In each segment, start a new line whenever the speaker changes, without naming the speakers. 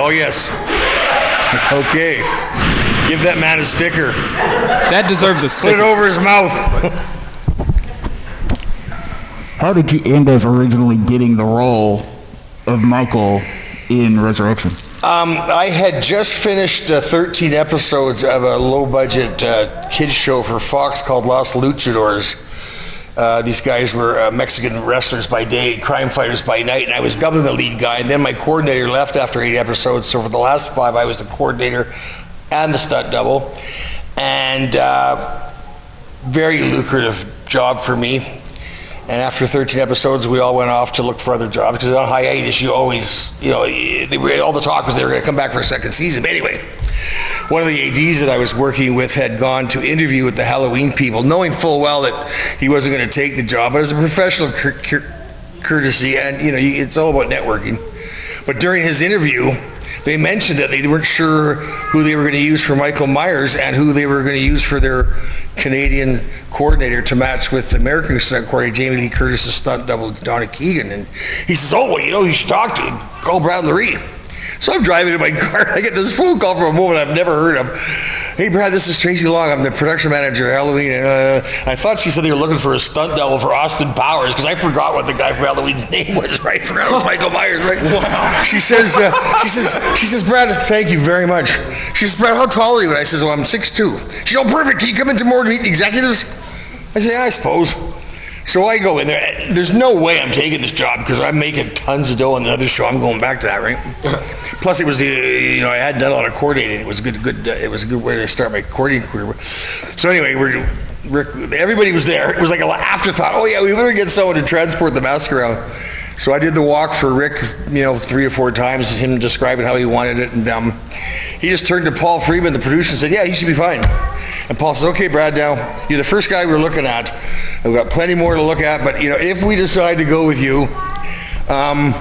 Oh, yes. Okay. Give that man a sticker.
That deserves a sticker.
Put it over his mouth.
How did you end up originally getting the role of Michael in Resurrection?
I had just finished 13 episodes of a low-budget kids show for Fox called Los Luchadors. These guys were Mexican wrestlers by day, crime fighters by night, and I was doubling the lead guy, and then my coordinator left after 8 episodes, so for the last 5 I was the coordinator and the stunt double, and very lucrative job for me. And after 13 episodes, we all went off to look for other jobs, because on hiatus, you always, all the talk was they were going to come back for a second season. But anyway, one of the ADs that I was working with had gone to interview with the Halloween people, knowing full well that he wasn't going to take the job, but as a professional courtesy, and it's all about networking. But during his interview, they mentioned that they weren't sure who they were going to use for Michael Myers and who they were going to use for their Canadian coordinator to match with the American stunt coordinator, Jamie Lee Curtis's stunt double, Donna Keegan. And he says, oh, well, you should talk to him. Call Brad Loree. So I'm driving in my car. I get this phone call from a woman I've never heard of. Hey, Brad, this is Tracy Long. I'm the production manager at Halloween. I thought she said they were looking for a stunt double for Austin Powers, because I forgot what the guy from Halloween's name was, right? I forgot it was Michael Myers, right? Wow. She says, Brad, thank you very much. She says, Brad, how tall are you? And I says, well, I'm 6'2". She says, oh, perfect. Can you come in tomorrow to meet the executives? I say, yeah, I suppose. So I go in there. There's no way I'm taking this job, because I'm making tons of dough on the other show. I'm going back to that, right? Plus, it was I had done a lot of coordinating. It was it was a good way to start my coordinating career. So anyway, everybody was there. It was like an afterthought. Oh yeah, we better get someone to transport the mask around. So I did the walk for Rick, 3 or 4 times, him describing how he wanted it, and he just turned to Paul Freeman, the producer, and said, yeah, he should be fine. And Paul says, okay, Brad, now, you're the first guy we're looking at. We've got plenty more to look at, but, if we decide to go with you, we're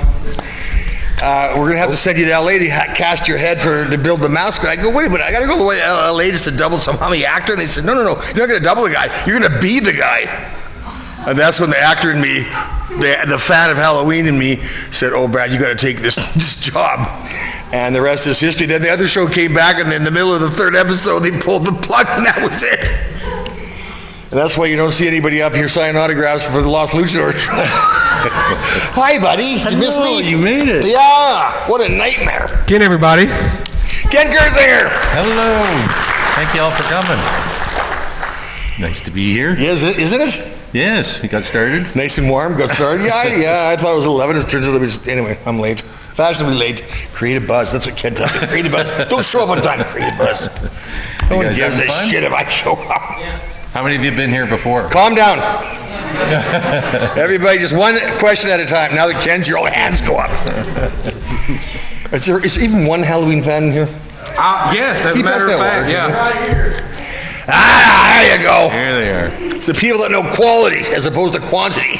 going to have to send you to L.A. to cast your head to build the mask. I go, wait a minute, I got to go to L.A. just to double some hummy actor? And they said, no, you're not going to double the guy. You're going to be the guy. And that's when the actor in me, the fan of Halloween in me, said, oh, Brad, you got to take this job. And the rest is history. Then the other show came back, and in the middle of the 3rd episode, they pulled the plug, and that was it. And that's why you don't see anybody up here signing autographs for the Los Luchadors. Hi, buddy. You missed me?
You made it.
Yeah. What a nightmare.
Again, everybody.
Ken Kirzinger.
Hello. Thank you all for coming. Nice to be here.
Yes, isn't it?
Yes, we got started.
Nice and warm. Got started. Yeah. I thought it was 11. It turns out it was. Anyway, I'm late. Fashionably late. Create a buzz. That's what Ken tells me. Create a buzz. Don't show up on time. Create a buzz. No one gives a shit if I show up.
How many of you have been here before?
Calm down. Everybody, just one question at a time. Now that Ken's here, all hands go up. Is there even one Halloween fan in here?
Yes, as a matter of fact, yeah.
There you go.
Here they are.
It's the people that know quality as opposed to quantity.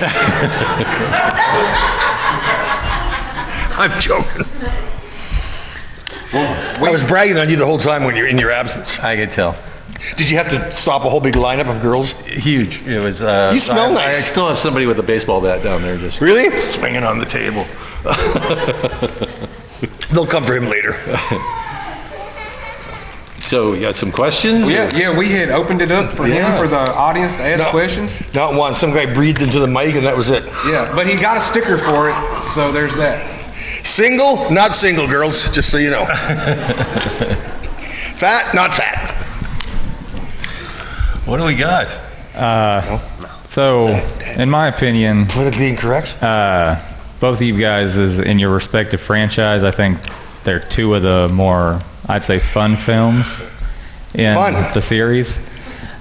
I'm joking. I was bragging on you the whole time when you're in your absence.
I could tell.
Did you have to stop a whole big lineup of girls?
Huge. It was.
You smell nice.
I still have somebody with a baseball bat down there just
really
swinging on the table.
They'll come for him later.
So you got some questions?
Yeah, we had opened it up for him, for the audience to ask questions.
Not one. Some guy breathed into the mic and that was it.
Yeah, but he got a sticker for it, so there's that.
Single, not single, girls, just so you know. Fat, not fat.
What do we got?
So, in my opinion,
politically incorrect.
Both of you guys, is in your respective franchise, I think they're 2 of the more, I'd say, fun films in the series.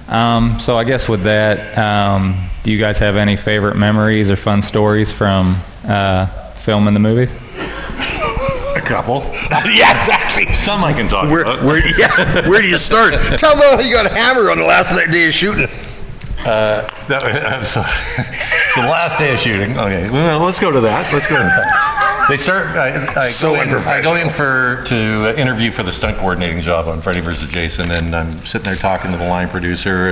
So I guess with that, do you guys have any favorite memories or fun stories from filming the movies?
A couple. Yeah, exactly.
Some I can talk about.
Where do you start? Tell me how you got hammered on the last day of shooting.
So the last day of shooting. Okay, well, let's go to that. They start. I go in to interview for the stunt coordinating job on Freddy vs. Jason, and I'm sitting there talking to the line producer,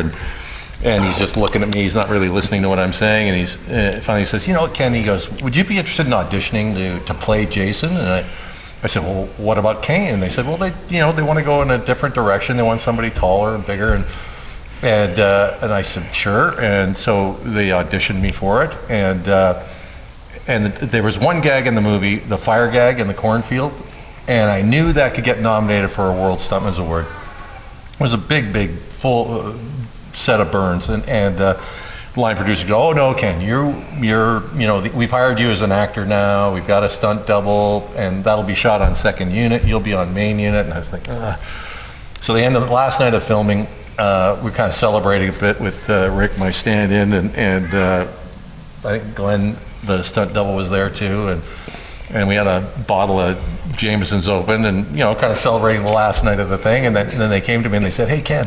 and he's just looking at me. He's not really listening to what I'm saying, and he's finally says, "You know, Ken," he goes, "Would you be interested in auditioning to play Jason?" And I said, well, what about Kane? And they said, well, they want to go in a different direction. They want somebody taller and bigger. And I said, sure. And so they auditioned me for it. And there was one gag in the movie, the fire gag in the cornfield, and I knew that could get nominated for a World Stuntman's Award. It was a big, full set of burns. And the line producer go, oh no, Ken, we've hired you as an actor now. We've got a stunt double, and that'll be shot on second unit. You'll be on main unit. And I was like, ugh. So the end of the last night of filming, we're kind of celebrating a bit with Rick, my stand-in, and I think Glenn, the stunt double, was there too, and we had a bottle of Jameson's open, and kind of celebrating the last night of the thing. And then they came to me and they said, hey Ken,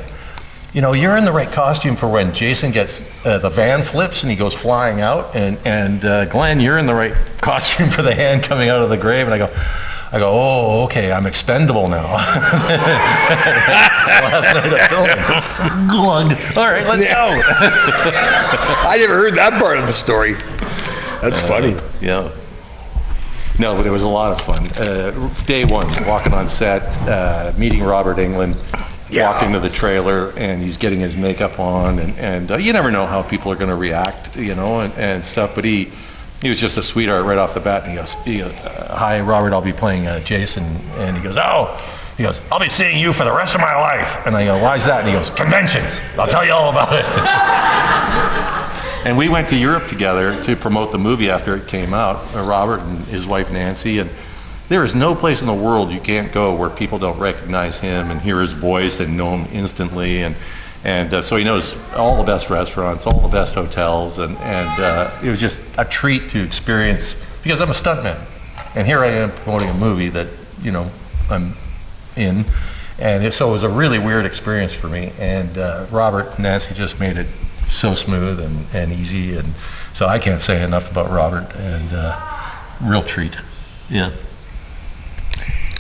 you're in the right costume for when Jason gets the van flips and he goes flying out, and Glenn, you're in the right costume for the hand coming out of the grave. And I go, oh, okay, I'm expendable now. Last night of filming. Glug. All right, let's go.
I never heard that part of the story. That's funny.
Yeah. No, but it was a lot of fun. Day one, walking on set, meeting Robert Englund, walking to the trailer, and he's getting his makeup on, and you never know how people are going to react, and stuff. But he was just a sweetheart right off the bat. And he goes, hi, Robert, I'll be playing Jason. And he goes, I'll be seeing you for the rest of my life. And I go, why is that? And he goes, conventions. I'll tell you all about it. And we went to Europe together to promote the movie after it came out, Robert and his wife Nancy. And there is no place in the world you can't go where people don't recognize him and hear his voice and know him instantly. And so he knows all the best restaurants, all the best hotels, and it was just a treat to experience, because I'm a stuntman, and here I am promoting a movie that I'm in, and so it was a really weird experience for me. And Robert and Nancy just made it so smooth and easy, and so I can't say enough about Robert, and real treat. Yeah.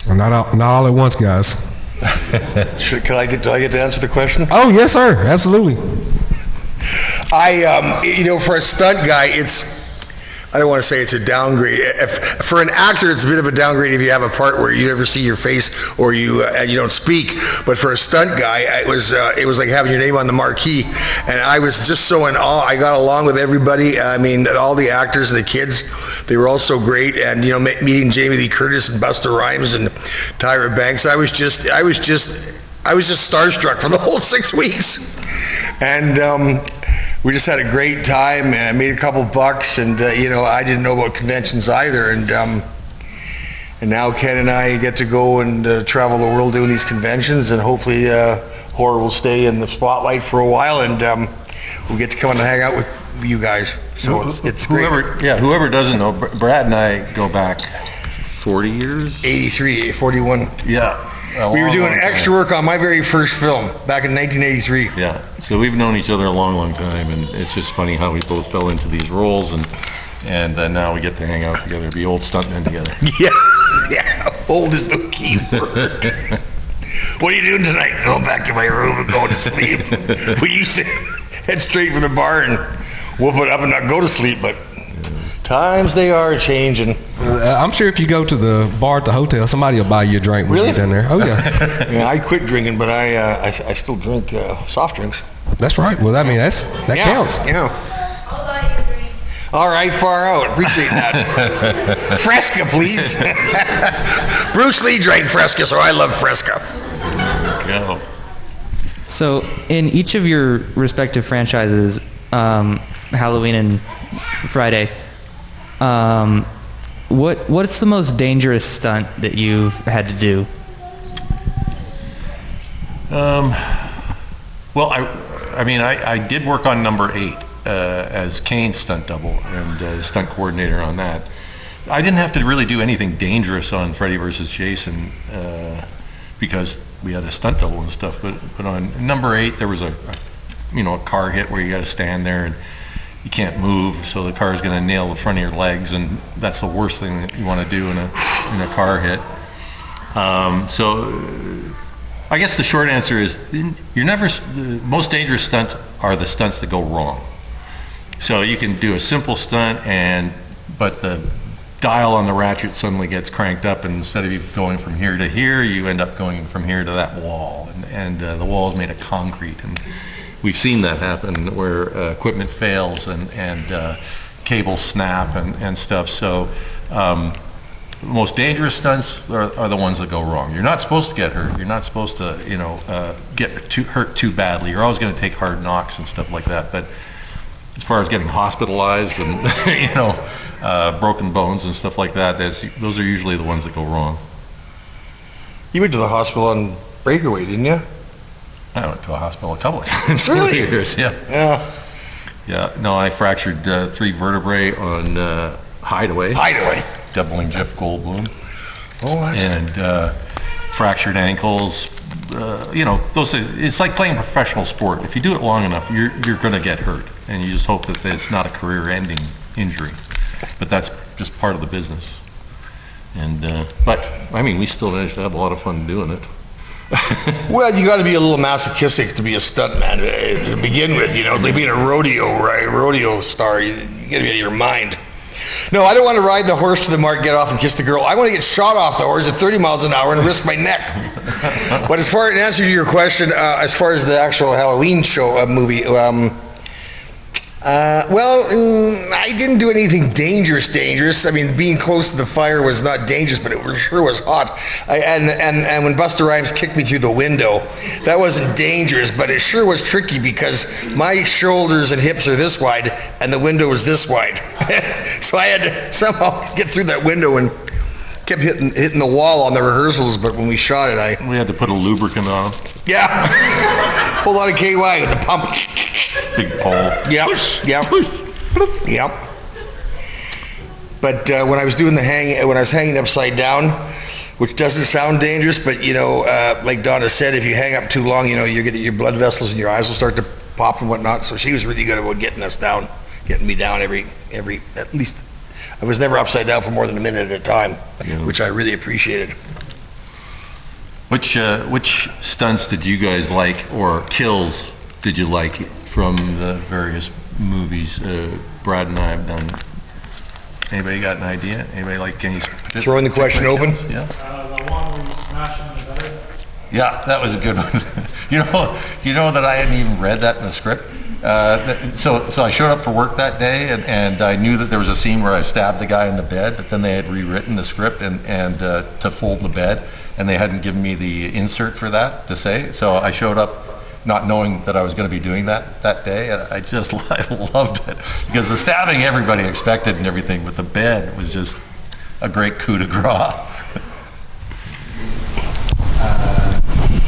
Well, not all at once, guys.
Do I get to answer the question?
Oh, yes, sir. Absolutely.
For a stunt guy, I don't want to say it's a downgrade. For an actor, it's a bit of a downgrade if you have a part where you never see your face or you don't speak. But for a stunt guy, it was like having your name on the marquee. And I was just so in awe. I got along with everybody. I mean, all the actors and the kids, they were all so great. And meeting Jamie Lee Curtis and Busta Rhymes and Tyra Banks, I was just starstruck for the whole 6 weeks. And we just had a great time, and made a couple bucks, and I didn't know about conventions either, and now Ken and I get to go and travel the world doing these conventions, and hopefully horror will stay in the spotlight for a while, and we'll get to come and hang out with you guys. So it's great.
Whoever doesn't know, Brad and I go back 40 years?
83, 41.
Yeah.
We were doing extra work on my very first film back in 1983.
Yeah, so we've known each other a long time, and it's just funny how we both fell into these roles, and now we get to hang out together, be old stuntmen together.
Yeah, old is the key word. What are you doing tonight? Going back to my room and going to sleep. We used to head straight for the bar and whoop it up and not go to sleep, but times they are changing.
I'm sure if you go to the bar at the hotel, somebody will buy you a drink when you get in there. Oh, yeah.
Yeah, I quit drinking, but I still drink soft drinks.
That's right. Well, I mean, that counts.
Yeah.
I'll buy you a drink.
All right, far out. Appreciate that. Fresca, please. Bruce Lee drank Fresca, so I love Fresca.
Go.
So, in each of your respective franchises, Halloween and Friday, what's the most dangerous stunt that you've had to do?
Well, I did work on number 8 as Kane's stunt double and stunt coordinator on that. I didn't have to really do anything dangerous on Freddy versus Jason because we had a stunt double and stuff. But on number 8, there was a car hit where you got to stand there and you can't move, so the car is going to nail the front of your legs, and that's the worst thing that you want to do in a car hit. So I guess the short answer is the most dangerous stunt are the stunts that go wrong. So you can do a simple stunt, but the dial on the ratchet suddenly gets cranked up, and instead of you going from here to here, you end up going from here to that wall, and the wall is made of concrete, and we've seen that happen where equipment fails and cables snap and stuff. So the most dangerous stunts are the ones that go wrong. You're not supposed to get hurt. You're not supposed to, get hurt too badly. You're always going to take hard knocks and stuff like that. But as far as getting hospitalized and, broken bones and stuff like that, those are usually the ones that go wrong.
You went to the hospital on Breakaway, didn't you?
I went to a hospital a couple of times.
Really?
Years, yeah. Yeah. No, I fractured 3 vertebrae on Hideaway. Doubling Jeff Goldblum.
Oh, that's
and fractured ankles. Those. It's like playing professional sport. If you do it long enough, you're going to get hurt, and you just hope that it's not a career-ending injury. But that's just part of the business. And but I mean, we still managed to have a lot of fun doing it.
Well, you got to be a little masochistic to be a stuntman to begin with. It's like being a rodeo star. You got to be out of your mind. No, I don't want to ride the horse to the mark, get off and kiss the girl. I want to get shot off the horse at 30 miles an hour and risk my neck. But in answer to your question, as far as the actual Halloween show movie, I didn't do anything dangerous. I mean, being close to the fire was not dangerous, but it sure was hot. And when Busta Rhymes kicked me through the window, that wasn't dangerous, but it sure was tricky because my shoulders and hips are this wide, and the window was this wide. So I had to somehow get through that window and kept hitting the wall on the rehearsals, but when we shot it,
we had to put a lubricant on.
Yeah. Whole lot of KY with the pump.
Big pole.
Yep. But when I was doing when I was hanging upside down, which doesn't sound dangerous, but like Donna said, if you hang up too long, you get your blood vessels in your eyes will start to pop and whatnot. So she was really good about getting me down every at least. I was never upside down for more than a minute at a time, which I really appreciated.
Which stunts did you guys like, or kills did you like from the various movies Brad and I have done? Anybody got an idea? Anybody like any?
Throwing the question open?
Yeah.
The one where you smash him in the bed.
Yeah, that was a good one. you know that I hadn't even read that in the script. So I showed up for work that day, and I knew that there was a scene where I stabbed the guy in the bed, but then they had rewritten the script and to fold the bed, and they hadn't given me the insert for that to say. So I showed up not knowing that I was going to be doing that day, and I loved it because the stabbing everybody expected and everything, but the bed was just a great coup de grace.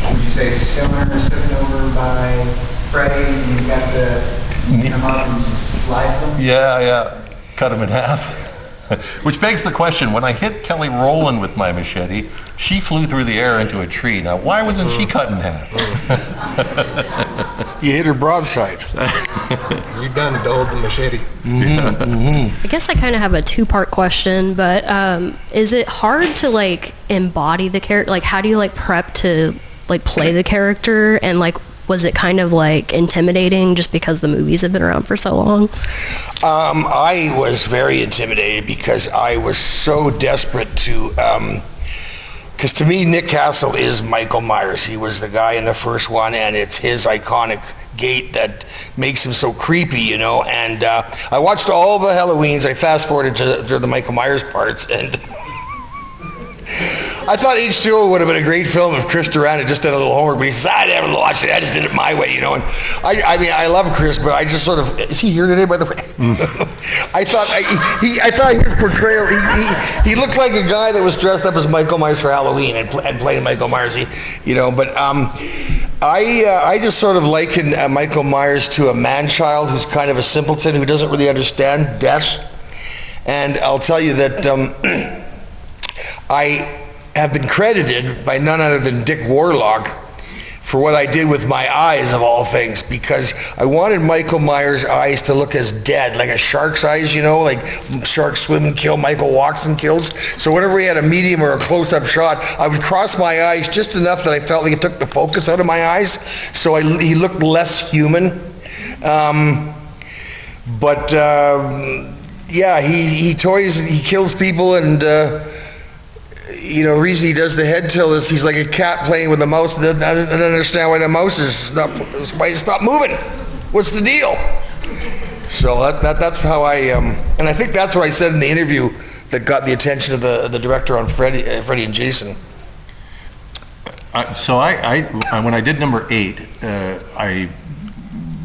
Would you say similar to taken over by Freddy, and you got to beat them up and just slice them?
Yeah. Cut them in half. Which begs the question, when I hit Kelly Rowland with my machete, she flew through the air into a tree. Now, why wasn't she cut in half?
You hit her broadside.
You done dulled the machete.
I guess I kind of have a 2-part question, but is it hard to, embody the character? How do you, prep to, play the character? And, was it kind of intimidating just because the movies have been around for so long?
I was very intimidated because I was so desperate to, because to me, Nick Castle is Michael Myers. He was the guy in the first one, and it's his iconic gait that makes him so creepy, and I watched all the Halloweens. I fast forwarded to the Michael Myers parts, and I thought H2O would have been a great film if Chris Duran had just done a little homework, but he says, I never watched it, I just did it my way, and I love Chris, but I just sort of, is he here today, by the way? I thought his portrayal, he looked like a guy that was dressed up as Michael Myers for Halloween and playing Michael Myers, but I just sort of liken Michael Myers to a man-child who's kind of a simpleton who doesn't really understand death, and I'll tell you that I have been credited by none other than Dick Warlock for what I did with my eyes, of all things, because I wanted Michael Myers' eyes to look as dead, like a shark's eyes, like sharks swim and kill, Michael walks and kills. So whenever we had a medium or a close-up shot, I would cross my eyes just enough that I felt like it took the focus out of my eyes, so he looked less human. Yeah, he kills people, and the reason he does the head tilt is he's like a cat playing with a mouse and doesn't understand why the mouse is not moving. What's the deal? So that's how and I think that's what I said in the interview that got the attention of the director on Freddy and Jason.
So when I did number 8, I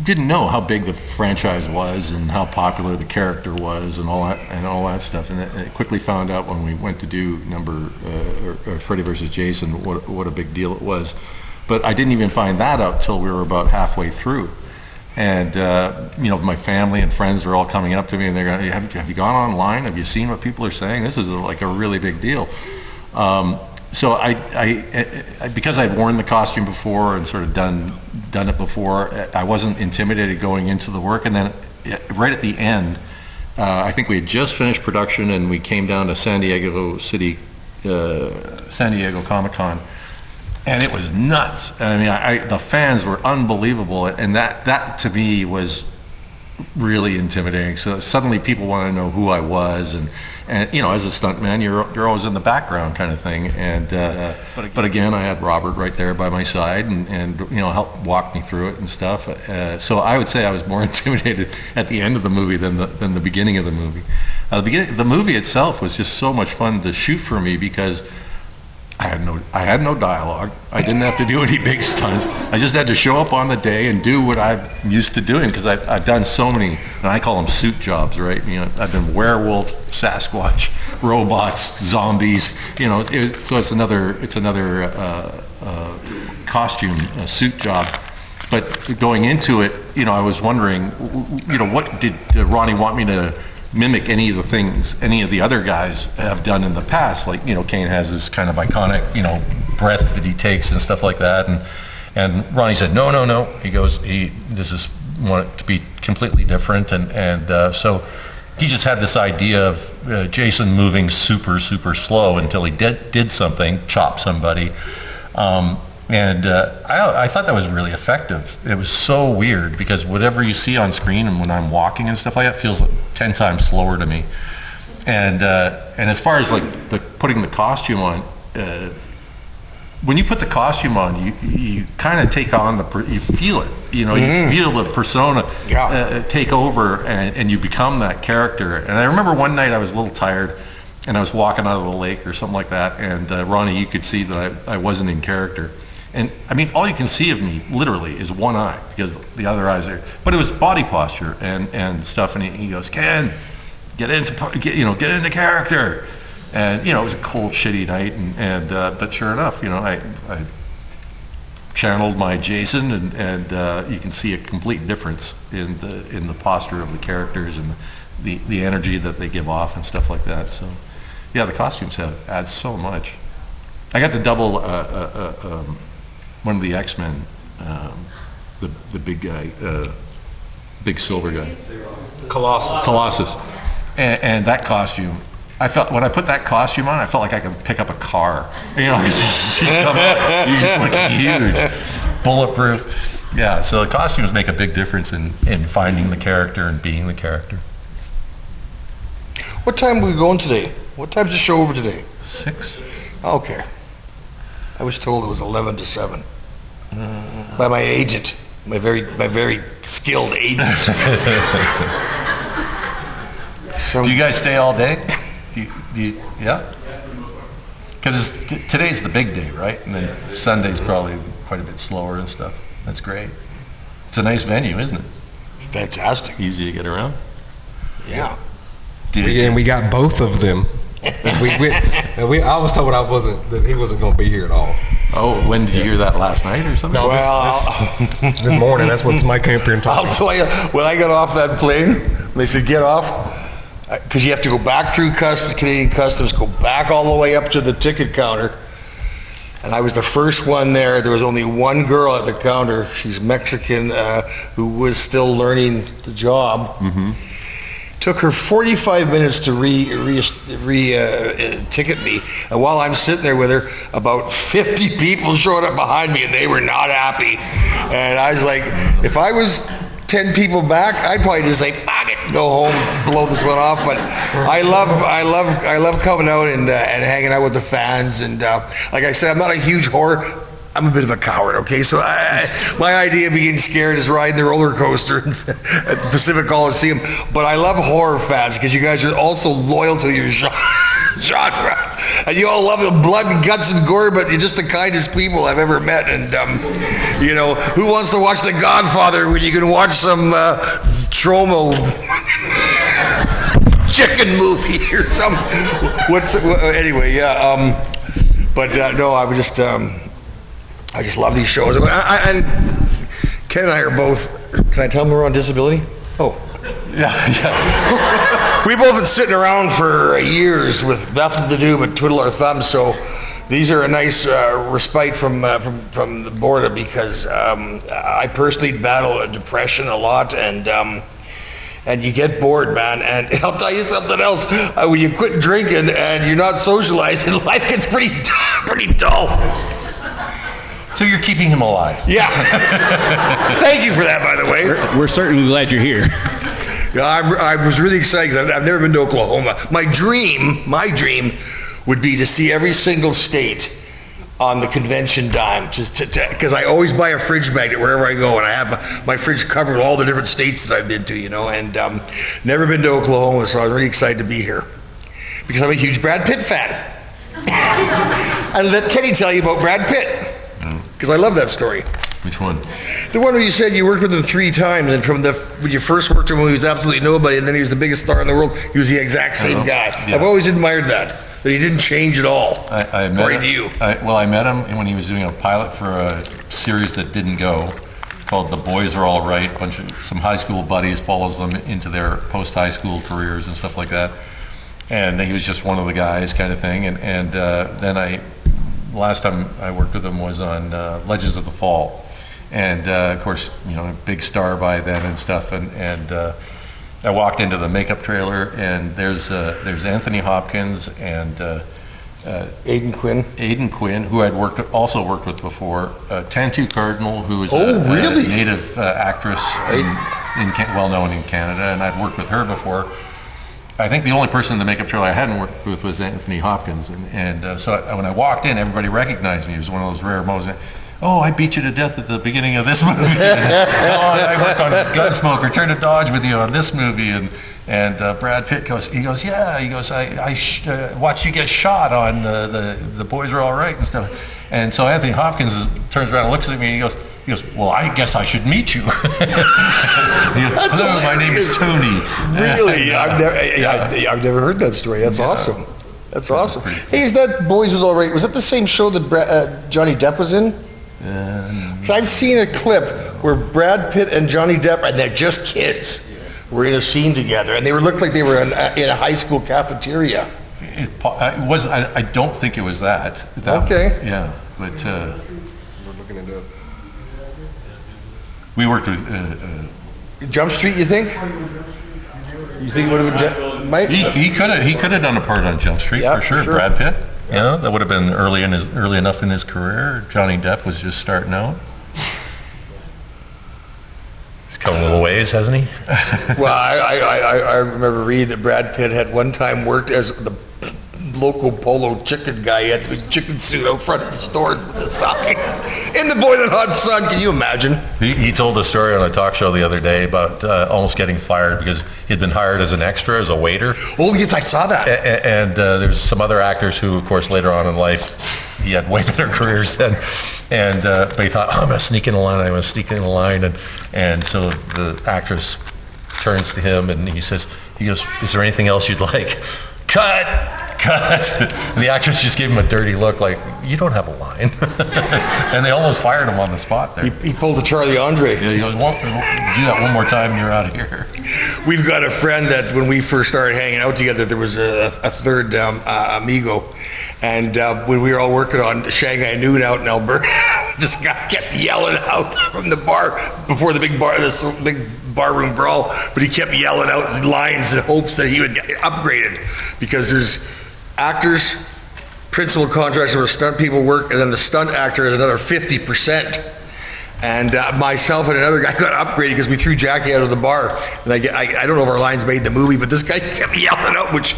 didn't know how big the franchise was and how popular the character was and all that stuff. And I quickly found out when we went to do Freddy versus Jason what a big deal it was. But I didn't even find that out till we were about halfway through. And my family and friends are all coming up to me and they're going, "Have you gone online? Have you seen what people are saying? This is like a really big deal." So I because I'd worn the costume before and sort of done it before, I wasn't intimidated going into the work. And then right at the end, I think we had just finished production and we came down to San Diego Comic-Con, and it was nuts. I mean, the fans were unbelievable, and that to me was really intimidating. So suddenly people want to know who I was, and as a stuntman, you're always in the background kind of thing. And but again, I had Robert right there by my side, and helped walk me through it and stuff. So I would say I was more intimidated at the end of the movie than the beginning of the movie. The movie itself was just so much fun to shoot for me because I had no dialogue. I didn't have to do any big stunts. I just had to show up on the day and do what I'm used to doing because I've done so many, and I call them suit jobs, right? I've done werewolf, Sasquatch, robots, zombies. So it's another costume, a suit job. But going into it, I was wondering, what did Ronnie want me to mimic any of the things any of the other guys have done in the past? Like, Kane has this kind of iconic, breath that he takes and stuff like that. And Ronnie said, no. He goes, this is want it to be completely different. And so he just had this idea of Jason moving super, super slow until he did something, chop somebody. I thought that was really effective. It was so weird because whatever you see on screen and when I'm walking and stuff like that feels like 10 times slower to me. And as far as like putting the costume on, when you put the costume on, you kind of take on you feel it. You feel the persona take over, and you become that character. And I remember one night I was a little tired, and I was walking out of the lake or something like that. And Ronnie, you could see that I wasn't in character. And I mean, all you can see of me literally is one eye because the other eyes are. But it was body posture and stuff. And he goes, "Ken, get into character." And it was a cold, shitty night. And but sure enough, I channeled my Jason, and you can see a complete difference in the posture of the characters and the energy that they give off and stuff like that. So, yeah, the costumes add so much. I got to double one of the X-Men, the big guy, big silver guy, Colossus, and that costume. I felt when I put that costume on, I felt like I could pick up a car. You just come out, you just look huge, bulletproof. Yeah, so the costumes make a big difference in finding the character and being the character.
What time are we going today? What time's the show over today?
6.
Okay. I was told it was 11 to 7 by my agent, my very skilled agent.
So, do you guys stay all day? Yeah? Because today's the big day, right? And then Sunday's probably quite a bit slower and stuff. That's great. It's a nice venue, isn't it?
Fantastic.
Easy to get around.
Yeah.
And we got both of them. I was told that he wasn't going to be here at all.
Oh, when did you hear that? Last night or something?
No, this morning. That's when somebody came up here and told me.
I'll tell you, when I got off that plane, they said, get off, because you have to go back through Canadian Customs, go back all the way up to the ticket counter. And I was the first one there. There was only one girl at the counter. She's Mexican, who was still learning the job. Mm-hmm. Took her 45 minutes to ticket me, and while I'm sitting there with her, about 50 people showed up behind me, and they were not happy. And I was like, if I was 10 people back, I'd probably just say, fuck it, go home, blow this one off. But I love coming out and hanging out with the fans. And like I said, I'm not a huge horror. I'm a bit of a coward, okay? So my idea of being scared is riding the roller coaster at the Pacific Coliseum. But I love horror fans because you guys are also loyal to your genre. And you all love the blood and guts and gore, but you're just the kindest people I've ever met. And, you know, who wants to watch The Godfather when you can watch some Tromo chicken movie or some... Anyway, yeah. No, I would just... I just love these shows. And Ken and I are both, can I tell them we're on disability? Oh. Yeah. We've both been sitting around for years with nothing to do but twiddle our thumbs, so these are a nice respite from the boredom because I personally battle depression a lot and you get bored, man. And I'll tell you something else. When you quit drinking and you're not socializing, life gets pretty dull.
So you're keeping him alive.
Yeah. Thank you for that, by the way.
We're certainly glad you're here.
Yeah, I was really excited because I've never been to Oklahoma. My dream would be to see every single state on the convention dime, because I always buy a fridge magnet wherever I go, and I have my fridge covered with all the different states that I've been to, you know, and never been to Oklahoma, so I was really excited to be here because I'm a huge Brad Pitt fan. And let Kenny tell you about Brad Pitt. Because I love that story.
Which one?
The one where you said you worked with him 3 times, and when you first worked with him, he was absolutely nobody, and then he was the biggest star in the world. He was the exact same guy. Yeah. I've always admired that he didn't change at all.
I met him. I met him when he was doing a pilot for a series that didn't go, called The Boys Are All Right. Some high school buddies follows them into their post-high school careers and stuff like that. And he was just one of the guys, kind of thing. And then last time I worked with him was on Legends of the Fall, and of course, you know, a big star by then and stuff. And I walked into the makeup trailer, and there's Anthony Hopkins and
Aidan
Quinn, who I'd also worked with before. Tantu Cardinal, who is a native actress, well known in Canada, and I'd worked with her before. I think the only person in the makeup trailer I hadn't worked with was Anthony Hopkins, and so when I walked in, everybody recognized me. It was one of those rare moments. Oh, I beat you to death at the beginning of this movie. I worked on Gunsmoke, Return to Dodge with you on this movie, and Brad Pitt goes, I watched you get shot on the Boys Are All Right and stuff. And so Anthony Hopkins turns around and looks at me, and he goes, well, I guess I should meet you. He goes, hello, my name is Tony.
Really? I've never heard that story. That's awesome. That's awesome. Hey, is that Boys Was All Right? Was that the same show that Johnny Depp was in? So I've seen a clip where Brad Pitt and Johnny Depp, and they're just kids, were in a scene together, and they looked like they were in a high school cafeteria.
It wasn't. I don't think it was that.
Okay.
Yeah, but
we're looking into it.
We worked with
Jump Street. You think? You think it would have been Mike?
He could have done a part on Jump Street, for sure. Brad Pitt. Yeah, that would have been early enough in his career. Johnny Depp was just starting out. He's come a little ways, hasn't he?
Well, I remember reading that Brad Pitt had one time worked as the local polo chicken guy. He had the chicken suit out front of the store with the sign in the boiling hot sun. Can you imagine?
He told a story on a talk show the other day about almost getting fired because he'd been hired as an extra, as a waiter.
Oh, yes, I saw that.
And there's some other actors who, of course, later on in life, he had way better careers than. And but he thought, I'm going to sneak in a line. And so the actress turns to him and he goes, is there anything else you'd like? Cut. And the actress just gave him a dirty look like, you don't have a line. And they almost fired him on the spot there.
He pulled a Charlie Andre.
Yeah, he goes, well, do that one more time and you're out of here.
We've got a friend that when we first started hanging out together, there was a third amigo. And when we were all working on Shanghai Noon out in Alberta, this guy kept yelling out from the bar before the big barroom brawl, but he kept yelling out lines in hopes that he would get upgraded, because there's actors, principal contractors where stunt people work, and then the stunt actor is another 50%. And myself and another guy got upgraded because we threw Jackie out of the bar. And I don't know if our lines made the movie, but this guy kept yelling out, which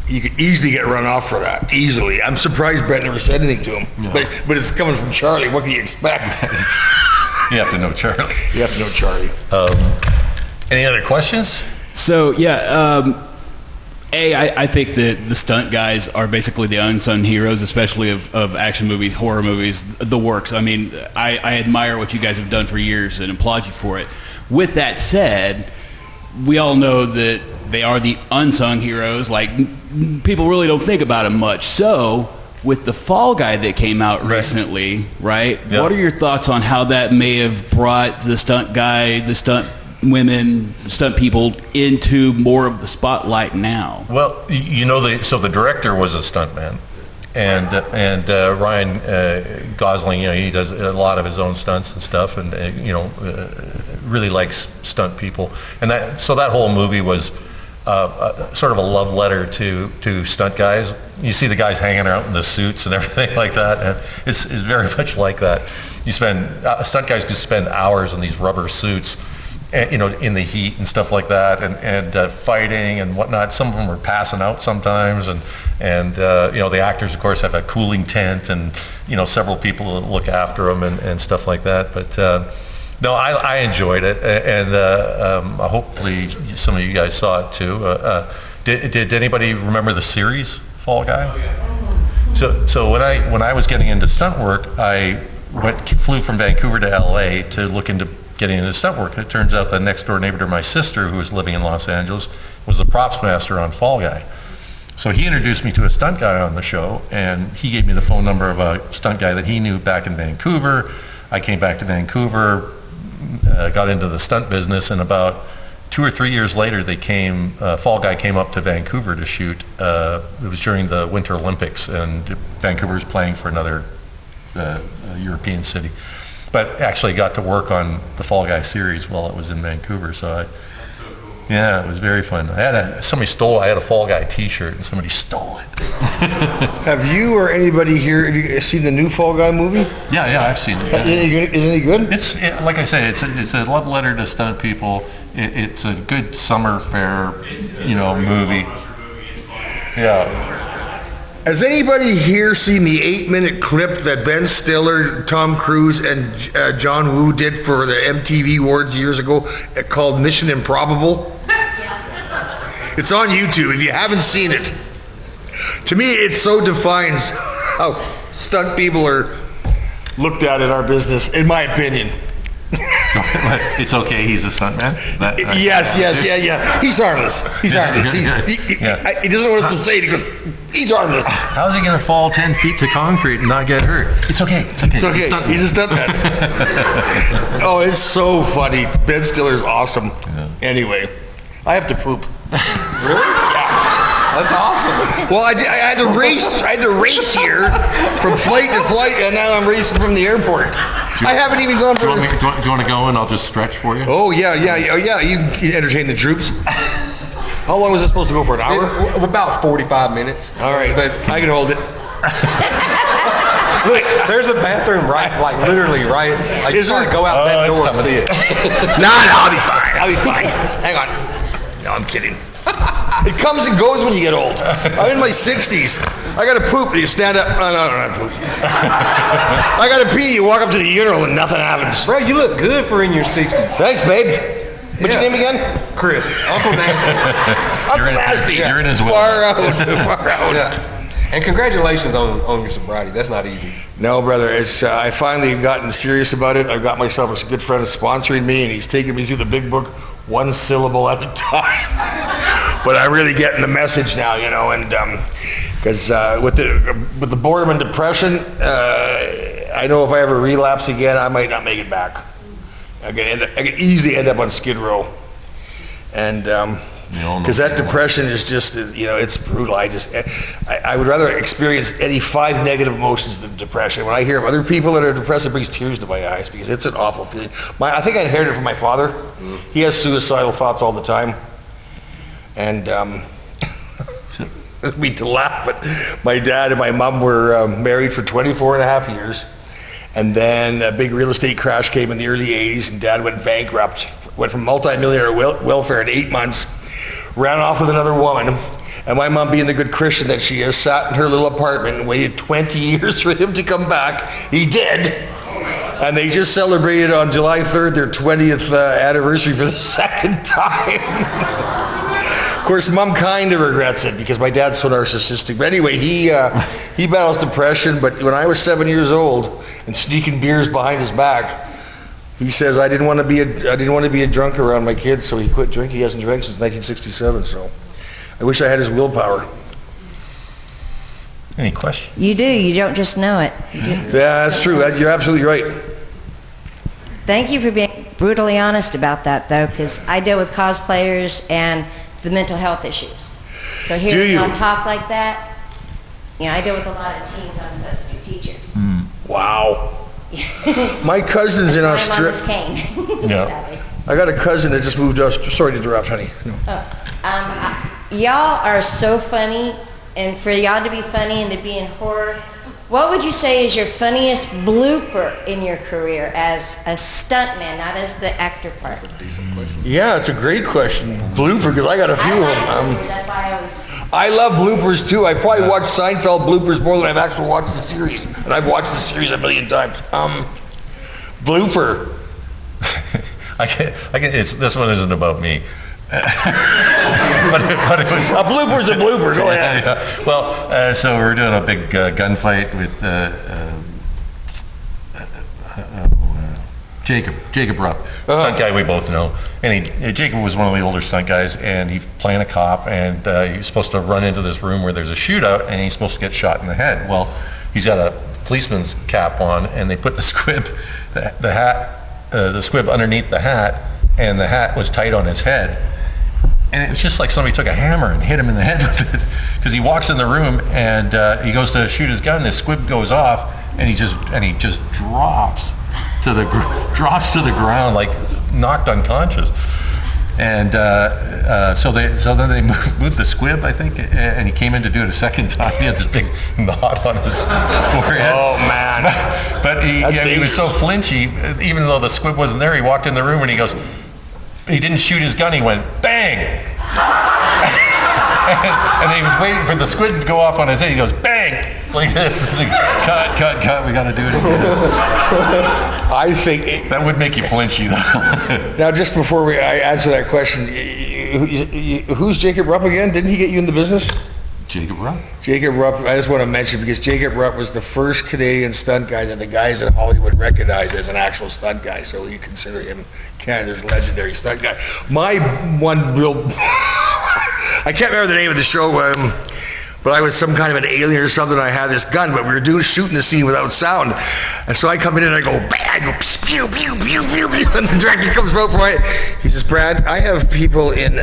you could easily get run off for that. Easily. I'm surprised Brett never said anything to him. No. But it's coming from Charlie. What can you expect?
You have to know Charlie.
You have to know Charlie.
Any other questions?
So, I think that the stunt guys are basically the unsung heroes, especially of action movies, horror movies, the works. I mean, I admire what you guys have done for years and applaud you for it. With that said, we all know that they are the unsung heroes. Like, people really don't think about them much. So, with the Fall Guy that came out recently, right?
Yep.
What are your thoughts on how that may have brought the stunt guy, the stunt women, stunt people into more of the spotlight now?
Well, so the director was a stuntman, and Ryan Gosling, he does a lot of his own stunts and stuff, and really likes stunt people, and that whole movie was sort of a love letter to stunt guys. You see the guys hanging out in the suits and everything like that, and it's very much like that. Stunt guys could spend hours in these rubber suits, in the heat and stuff like that, and fighting and whatnot. Some of them are passing out sometimes, and the actors, of course, have a cooling tent, and several people that look after them and stuff like that. But no, I enjoyed it, and hopefully some of you guys saw it too. Did anybody remember the series Fall Guy? So when I was getting into stunt work, I flew from Vancouver to LA to look into getting into stunt work. It turns out the next door neighbor to my sister, who was living in Los Angeles, was the props master on Fall Guy. So he introduced me to a stunt guy on the show, and he gave me the phone number of a stunt guy that he knew back in Vancouver. I came back to Vancouver, got into the stunt business, and about 2 or 3 years later, Fall Guy came up to Vancouver to shoot. It was during the Winter Olympics, and Vancouver was playing for another European city. But actually got to work on the Fall Guy series while it was in Vancouver. So yeah, it was very fun. I had a Fall Guy T-shirt, and somebody stole it.
Have you or anybody here, have you seen the new Fall Guy movie?
Yeah, I've seen it.
Is it any good?
Like I say, it's a love letter to stunt people. It's a good summer fair, movie. Yeah.
Has anybody here seen the 8-minute clip that Ben Stiller, Tom Cruise, and John Woo did for the MTV Awards years ago called Mission Improbable? It's on YouTube if you haven't seen it. To me, it so defines how stunt people are looked at in our business, in my opinion.
It's okay, he's a stuntman?
Yes. He's harmless. He doesn't want us to say it. He goes, he's harmless.
How's he going to fall 10 feet to concrete and not get hurt? It's okay.
He's a stuntman. Oh, it's so funny. Ben Stiller's awesome. Yeah. Anyway, I have to poop.
Really? Yeah. That's awesome.
Well, I had to race. I had to race here from flight to flight, and now I'm racing from the airport. I haven't even gone for.
Do you want to go and I'll just stretch for you?
Oh yeah. You can entertain the troops. How long was it supposed to go for? An hour?
About 45 minutes.
All right, but I can hold it.
Look, there's a bathroom literally right. Like,
is there?
Go out that door and see it.
No, I'll be fine. Hang on. No, I'm kidding. It comes and goes when you get old. I'm in my 60s. I gotta poop. You stand up. No, not poop. I gotta pee. You walk up to the urinal and nothing happens.
Bro, you look good for in your 60s.
Thanks, babe. What's your name again?
Chris. Uncle Nancy.
Uncle Nasty.
You're in his will.
Far out.
Yeah. And congratulations on your sobriety. That's not easy.
No, brother. I finally gotten serious about it. I've got myself a good friend sponsoring me, and he's taking me through the big book one syllable at a time. But I'm really getting the message now, and because with the boredom and depression, I know if I ever relapse again, I might not make it back. I could easily end up on Skid Row, and because that depression is just, it's brutal. I would rather experience any 5 negative emotions than depression. When I hear of other people that are depressed, it brings tears to my eyes because it's an awful feeling. I think I inherited it from my father. He has suicidal thoughts all the time. And we to laugh, but my dad and my mom were married for 24 and a half years. And then a big real estate crash came in the early 80s, and Dad went bankrupt. Went from multi-millionaire welfare in 8 months, ran off with another woman, and my mom, being the good Christian that she is, sat in her little apartment and waited 20 years for him to come back. He did. And they just celebrated on July 3rd their 20th anniversary for the second time. Of course, Mom kind of regrets it because my dad's so narcissistic. But anyway, he battles depression. But when I was 7 years old and sneaking beers behind his back, he says I didn't want to be a drunk around my kids, so he quit drinking. He hasn't drank since 1967. So I wish I had his willpower.
Any questions?
You do. You don't just know it.
Yeah, that's true. You're absolutely right.
Thank you for being brutally honest about that, though, because I deal with cosplayers and the mental health issues. So hearing on top like that, I deal with a lot of teens. I'm a substitute teacher.
Wow. My cousin's in Australia.
Yeah.
I got a cousin that just moved to Australia. Sorry to interrupt, honey. No.
Y'all are so funny, and for y'all to be funny and to be in horror, what would you say is your funniest blooper in your career as a stuntman, not as the actor part?
That's a decent question. Yeah, it's a great question. Blooper, because I got a few of them.
That's why I always...
I love bloopers too. I probably watched Seinfeld bloopers more than I've actually watched the series, and I've watched the series a million times. Blooper.
This one isn't about me. but it was
a blooper's a blooper. Go ahead.
Yeah. Well, so we were doing a big gunfight with Jacob Rupp, stunt guy we both know. And Jacob was one of the older stunt guys, and he's playing a cop, and he's supposed to run into this room where there's a shootout, and he's supposed to get shot in the head. Well, he's got a policeman's cap on, and they put the squib, the squib underneath the hat, and the hat was tight on his head. And it was just like somebody took a hammer and hit him in the head with it, because he walks in the room and he goes to shoot his gun. The squib goes off, and he just drops to the ground, like knocked unconscious. And so then they moved the squib, I think, and he came in to do it a second time. He had this big knot on his forehead.
Oh man!
But he was so flinchy, even though the squib wasn't there. He walked in the room and he goes. He didn't shoot his gun, he went, bang! and he was waiting for the squid to go off on his head. He goes, bang! Like this. Cut, we got to do it again.
I think...
that would make you flinchy, though.
Now, just before I answer that question, who's Jacob Rupp again? Didn't he get you in the business?
Jacob Rupp?
Jacob Rupp, I just want to mention, because Jacob Rupp was the first Canadian stunt guy that the guys in Hollywood recognized as an actual stunt guy, so we consider him Canada's legendary stunt guy. My one real... I can't remember the name of the show, but I was some kind of an alien or something, and I had this gun, but we were shooting the scene without sound. And so I come in and I go, bang, I go, pew, pew, pew, pew, pew, and the director comes out for it. He says, Brad, I have people in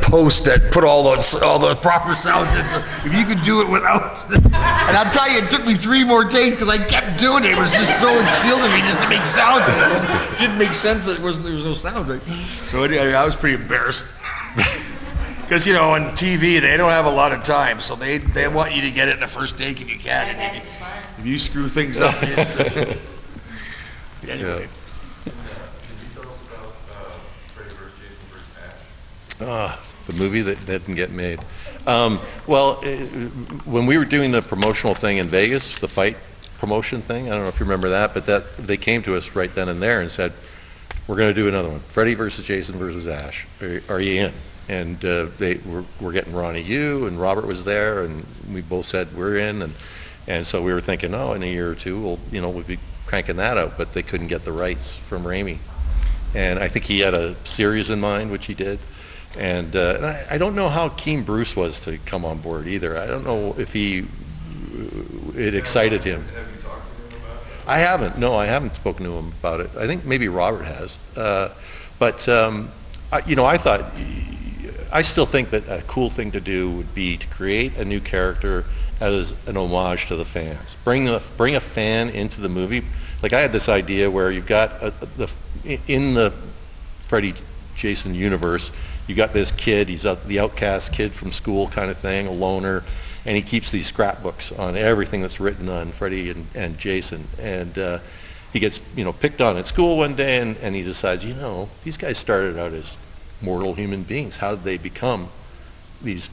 post that put all those proper sounds in. So if you could do it without... And I'll tell you, it took me 3 more takes because I kept doing it. It was just so instilled in me just to make sounds. It didn't make sense that there was no sound. Right? So anyway, I was pretty embarrassed. Because, on TV, they don't have a lot of time, so they want you to get it in the first take if you can. If you screw things up, it's... Anyway.
Can you tell us about Freddy vs. Jason vs. Ash? The movie that didn't get made. When we were doing the promotional thing in Vegas, the fight promotion thing, I don't know if you remember that, but they came to us right then and there and said, we're going to do another one, Freddy vs. Jason vs. Ash. Are you in? And they were getting Ronnie Yu, and Robert was there, and we both said we're in, and so we were thinking, in a year or two we'll be cranking that out, but they couldn't get the rights from Raimi, and I think he had a series in mind, which he did, and I don't know how keen Bruce was to come on board either. I don't know if it excited him. Have you talked to him about it? I haven't. No, I haven't spoken to him about it. I think maybe Robert has, but I thought. I still think that a cool thing to do would be to create a new character as an homage to the fans. Bring a fan into the movie. Like I had this idea where you've got in the Freddy Jason universe, you got this kid. He's the outcast kid from school kind of thing, a loner, and he keeps these scrapbooks on everything that's written on Freddy and Jason. And he gets, picked on at school one day, and he decides, these guys started out as mortal human beings. How did they become these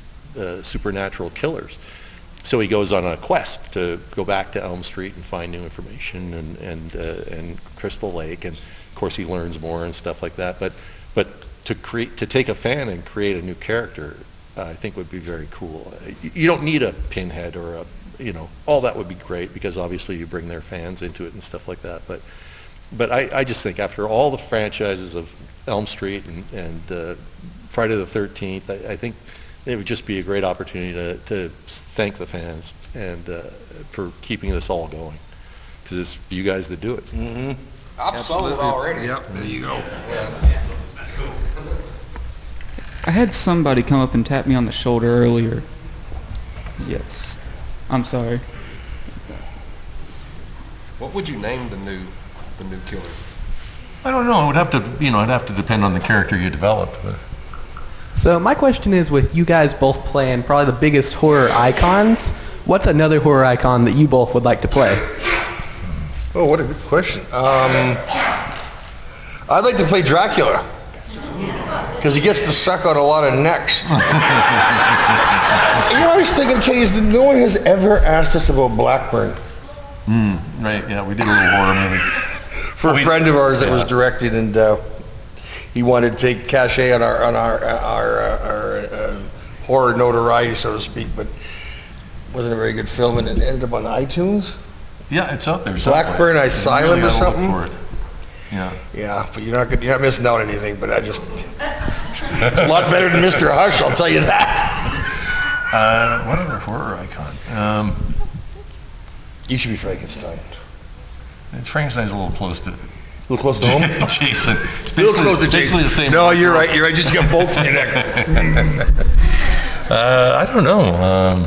supernatural killers? So he goes on a quest to go back to Elm Street and find new information and Crystal Lake, and of course he learns more and stuff like that. But to take a fan and create a new character, I think would be very cool. You don't need a Pinhead or all that would be great, because obviously you bring their fans into it and stuff like that. But I just think after all the franchises of Elm Street and Friday the 13th, I think it would just be a great opportunity to thank the fans and for keeping this all going, because it's you guys that do it.
Mm-hmm. I'm sold already.
Yep, there you go.
Yeah. That's cool.
I had somebody come up and tap me on the shoulder earlier. Yes. I'm sorry.
What would you name the new killer?
I don't know. It would have to, it'd have to depend on the character you developed. But.
So my question is, with you guys both playing probably the biggest horror icons, what's another horror icon that you both would like to play?
Oh, what a good question. I'd like to play Dracula, because he gets to suck on a lot of necks. I was thinking, Kenny, is that no one has ever asked us about Blackburn.
Right, yeah, we did a little horror movie.
For a friend of ours that was directing, and he wanted to take cachet on our horror notoriety, so to speak, but it wasn't a very good film, and it ended up on iTunes.
Yeah, it's out there.
Blackburn Asylum or something.
Yeah.
Yeah, but you're not missing out on anything. But it's a lot better than Mr. Hush, I'll tell you that.
What other horror icon?
You should be Frankenstein.
Frankenstein's a little close to.
A little close to home?
Jason.
It's basically the same. No, you're right. You're right. Just got bolts in your neck.
I don't know.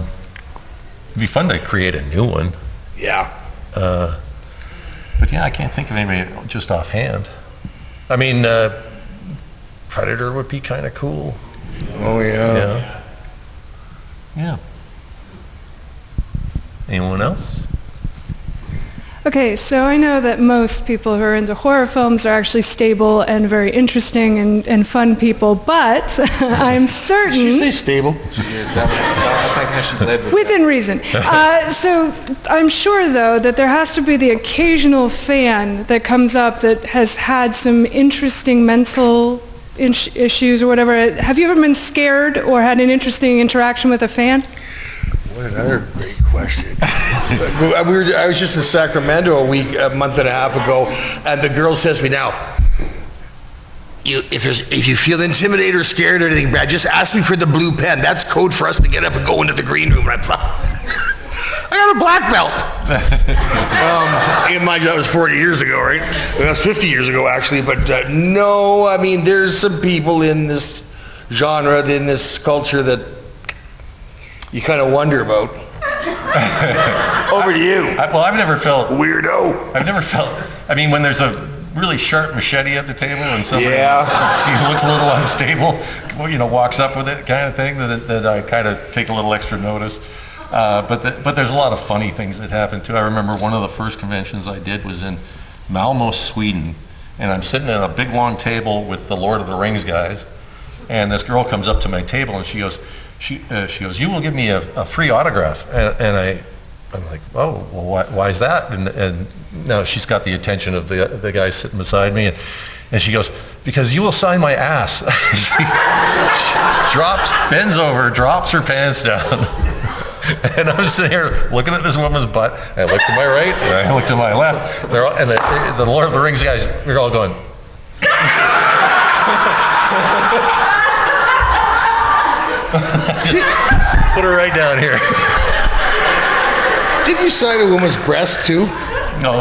It'd be fun to create a new one.
Yeah.
But yeah, I can't think of anybody just offhand. I mean, Predator would be kind of cool.
Oh yeah.
Yeah. Anyone else?
Okay, so I know that most people who are into horror films are actually stable and very interesting and fun people, but I'm certain...
Did you say stable?
Within reason. So I'm sure, though, that there has to be the occasional fan that comes up that has had some interesting mental issues or whatever. Have you ever been scared or had an interesting interaction with a fan?
What another great question. I was just in Sacramento a month and a half ago, and the girl says to me, now, if you feel intimidated or scared or anything, Brad, just ask me for the blue pen. That's code for us to get up and go into the green room. And I thought, I got a black belt. In mind, that was 40 years ago, right? That was 50 years ago, actually. But no, I mean, there's some people in this genre, in this culture that you kind of wonder about. Over to you.
I've never felt...
Weirdo.
I've never felt... I mean, when there's a really sharp machete at the table and somebody looks a little unstable, walks up with it kind of thing, that I kind of take a little extra notice. But there's a lot of funny things that happen, too. I remember one of the first conventions I did was in Malmo, Sweden, and I'm sitting at a big, long table with the Lord of the Rings guys, and this girl comes up to my table, and she goes, you will give me a free autograph. And I'm like, oh, well, why is that? And now she's got the attention of the guy sitting beside me. And she goes, because you will sign my ass. She bends over, drops her pants down. And I'm sitting here looking at this woman's butt. I look to my right, and I look to my left. And the Lord of the Rings guys, they're all going. Just put her right down here.
Did you sign a woman's breast too?
No,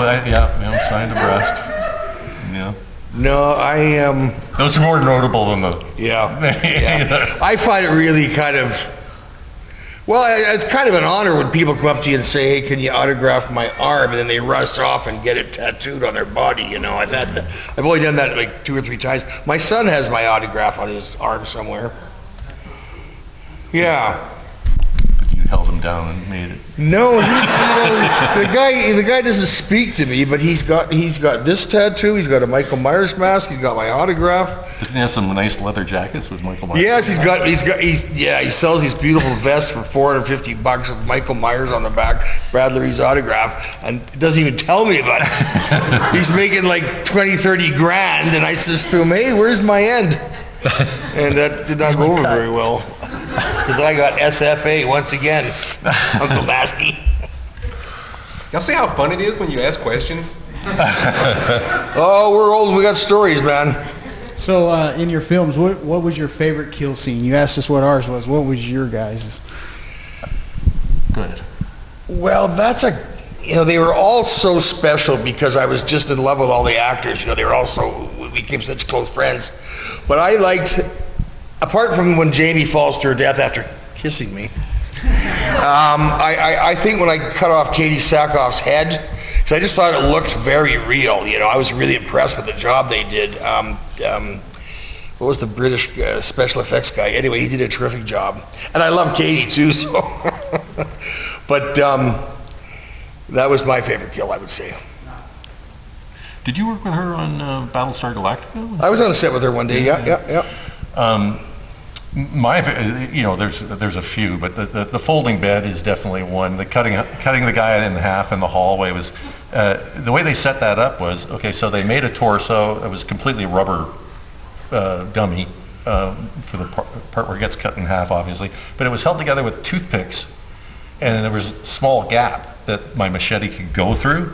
signed a breast. Yeah.
No, I
Those are more notable than the.
Yeah. I find it really kind of. Well, it's kind of an honor when people come up to you and say, "Hey, can you autograph my arm?" And then they rush off and get it tattooed on their body. I've only done that like 2 or 3 times. My son has my autograph on his arm somewhere. Yeah.
held him down and made it.
No, the guy doesn't speak to me, but he's got this tattoo. He's got a Michael Myers mask. He's got my autograph.
Doesn't he have some nice leather jackets with Michael Myers?
Yes, he sells these beautiful vests for $450 with Michael Myers on the back, Brad Lorree's autograph, and doesn't even tell me about it. He's making like 20-30 grand, and I says to him, "Hey, where's my end?" And that did not go over very well, because I got SFA once again, Uncle Nasty.
Y'all see how fun it is when you ask questions?
Oh, we're old. We got stories, man.
So, in your films, what was your favorite kill scene? You asked us what ours was. What was your guys'?
Good.
Well, they were all so special because I was just in love with all the actors. They were all we became such close friends. But I liked, apart from when Jamie falls to her death after kissing me, I think when I cut off Katie Sackhoff's head, because I just thought it looked very real. I was really impressed with the job they did. What was the British special effects guy? Anyway, he did a terrific job. And I love Katie too, so. But that was my favorite kill, I would say.
Did you work with her on Battlestar Galactica?
I was on the set with her one day. Yeah.
There's a few, but the folding bed is definitely one. The cutting the guy in half in the hallway was the way they set that up was okay. So they made a torso. It was completely rubber dummy for the part where it gets cut in half, obviously. But it was held together with toothpicks, and there was a small gap that my machete could go through.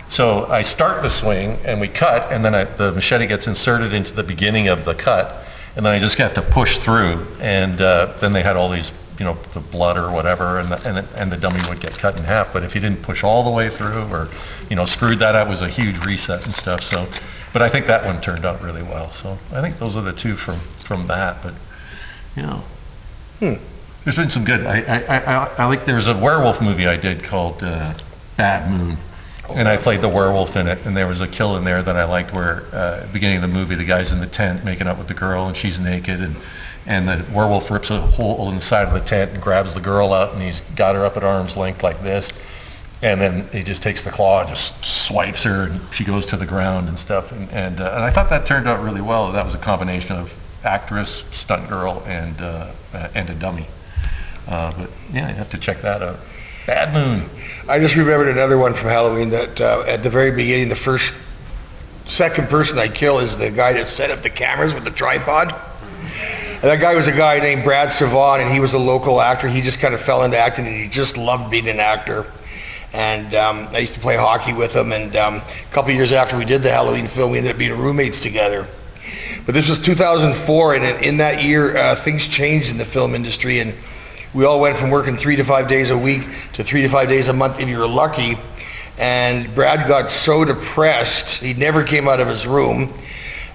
So I start the swing, and we cut, and then the machete gets inserted into the beginning of the cut, and then I just have to push through, and then they had all these, the blood or whatever, and the dummy would get cut in half. But if you didn't push all the way through, or screwed that up, it was a huge reset and stuff. So, but I think that one turned out really well. So I think those are the two from that. But there's been some good. I like. There's a werewolf movie I did called Bad Moon. And I played the werewolf in it, and there was a kill in there that I liked where at the beginning of the movie, the guy's in the tent making up with the girl, and she's naked, and the werewolf rips a hole in the side of the tent and grabs the girl out, and he's got her up at arm's length like this, and then he just takes the claw and just swipes her, and she goes to the ground and stuff. And I thought that turned out really well. That was a combination of actress, stunt girl, and a dummy. But yeah, you have to check that out. Bad Moon.
I just remembered another one from Halloween that at the very beginning, the second person I kill is the guy that set up the cameras with the tripod. And that guy was a guy named Brad Savon, and he was a local actor. He just kind of fell into acting, and he just loved being an actor. And I used to play hockey with him, and a couple of years after we did the Halloween film, we ended up being roommates together. But this was 2004, and in that year, things changed in the film industry, and we all went from working 3 to 5 days a week to 3 to 5 days a month if you were lucky. And Brad got so depressed, he never came out of his room.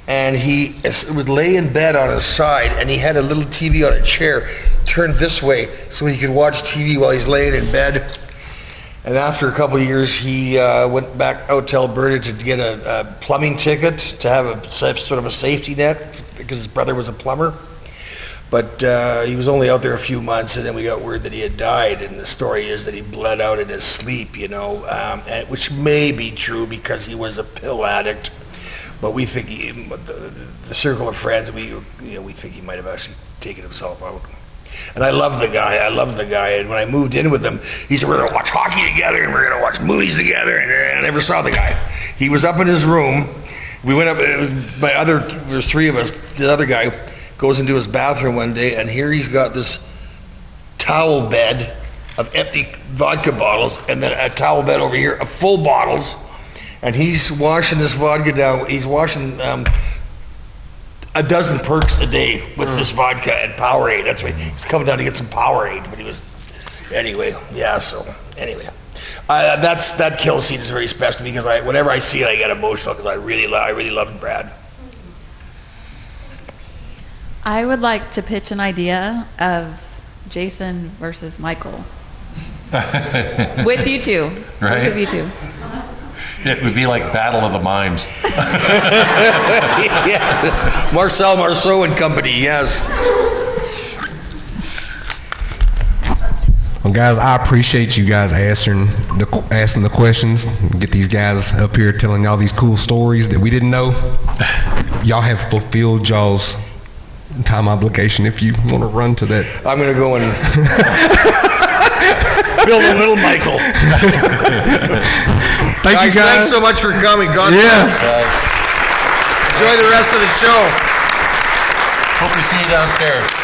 And he would lay in bed on his side, and he had a little TV on a chair turned this way so he could watch TV while he's laying in bed. And after a couple of years, he went back out to Alberta to get a plumbing ticket to have sort of a safety net because his brother was a plumber. But he was only out there a few months, and then we got word that he had died. And the story is that he bled out in his sleep, which may be true because he was a pill addict. But we think the circle of friends, we think he might have actually taken himself out. And I love the guy. And when I moved in with him, he said, we're going to watch hockey together, and we're going to watch movies together. And I never saw the guy. He was up in his room. We went up, there's three of us, the other guy goes into his bathroom one day, and here he's got this towel bed of empty vodka bottles, and then a towel bed over here of full bottles, and he's washing this vodka down. He's washing a dozen perks a day with this vodka and Powerade. That's why he's coming down to get some Powerade. But he was, anyway. That kill scene is very special because whenever I see it, I get emotional because I really loved Brad.
I would like to pitch an idea of Jason versus Michael. With you two.
Right?
Both of you two.
It would be like Battle of the Mimes.
Yes. Marcel Marceau and company, yes.
Well, guys, I appreciate you guys asking the questions. Get these guys up here telling y'all these cool stories that we didn't know. Y'all have fulfilled y'all's time obligation. If you want to run to that,
I'm going to go and build a little Michael.
Thank you, guys.
Thanks so much for coming. God bless. Enjoy the rest of the show.
Hope we see you downstairs.